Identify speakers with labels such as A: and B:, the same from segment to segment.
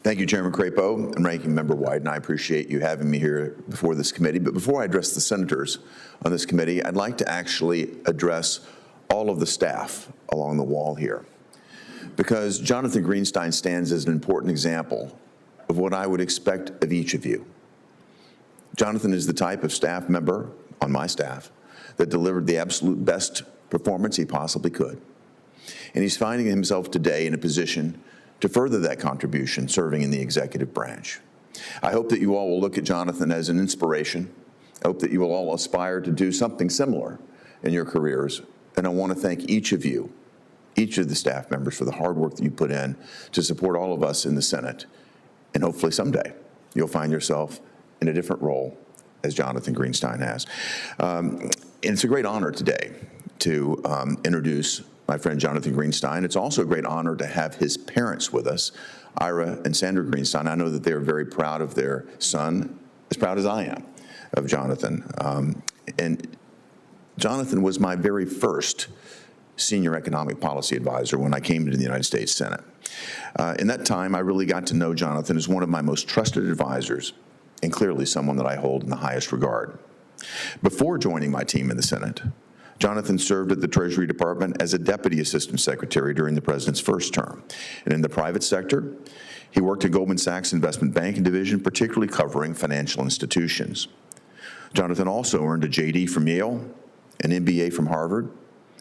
A: Thank you, Chairman Crapo and Ranking Member Wyden. I appreciate you having me here before this committee. But before I address the senators on this committee, I'd like to actually address all of the staff along the wall here, because Jonathan Greenstein stands as an important example of what I would expect of each of you. Jonathan is the type of staff member on my staff that delivered the absolute best performance he possibly could. And he's finding himself today in a position to further that contribution, serving in the executive branch. I hope that you all will look at Jonathan as an inspiration. I hope that you will all aspire to do something similar in your careers. And I want to thank each of you, each of the staff members, for the hard work that you put in to support all of us in the Senate. And hopefully someday you'll find yourself in a different role as Jonathan Greenstein has. And it's a great honor today to introduce my friend Jonathan Greenstein. It's also a great honor to have his parents with us, Ira and Sandra Greenstein. I know that they are very proud of their son, as proud as I am of Jonathan. And Jonathan was my very first senior economic policy advisor when I came to the United States Senate. In that time, I really got to know Jonathan as one of my most trusted advisors, and clearly someone that I hold in the highest regard. Before joining my team in the Senate, Jonathan served at the Treasury Department as a Deputy Assistant Secretary during the President's first term. And in the private sector, he worked at Goldman Sachs Investment Banking Division, particularly covering financial institutions. Jonathan also earned a JD from Yale, an MBA from Harvard,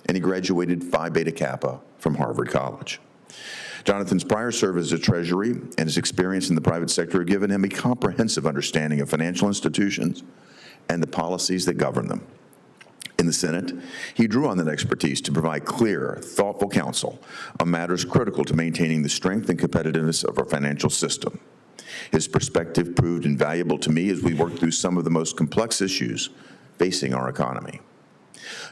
A: and he graduated Phi Beta Kappa from Harvard College. Jonathan's prior service at Treasury and his experience in the private sector have given him a comprehensive understanding of financial institutions and the policies that govern them. In the Senate, he drew on that expertise to provide clear, thoughtful counsel on matters critical to maintaining the strength and competitiveness of our financial system. His perspective proved invaluable to me as we worked through some of the most complex issues facing our economy.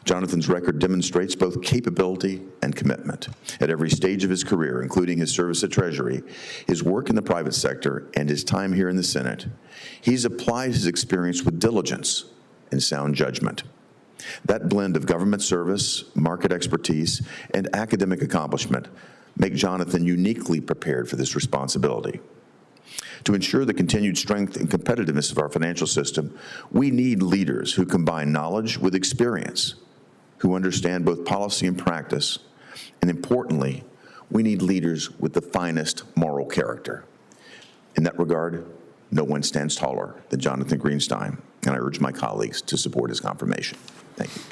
A: Jonathan's record demonstrates both capability and commitment. At every stage of his career, including his service at Treasury, his work in the private sector, and his time here in the Senate, he's applied his experience with diligence and sound judgment. That blend of government service, market expertise, and academic accomplishment make Jonathan uniquely prepared for this responsibility. To ensure the continued strength and competitiveness of our financial system, we need leaders who combine knowledge with experience, who understand both policy and practice, and importantly, we need leaders with the finest moral character. In that regard, no one stands taller than Jonathan Greenstein, and I urge my colleagues to support his confirmation. Thank you.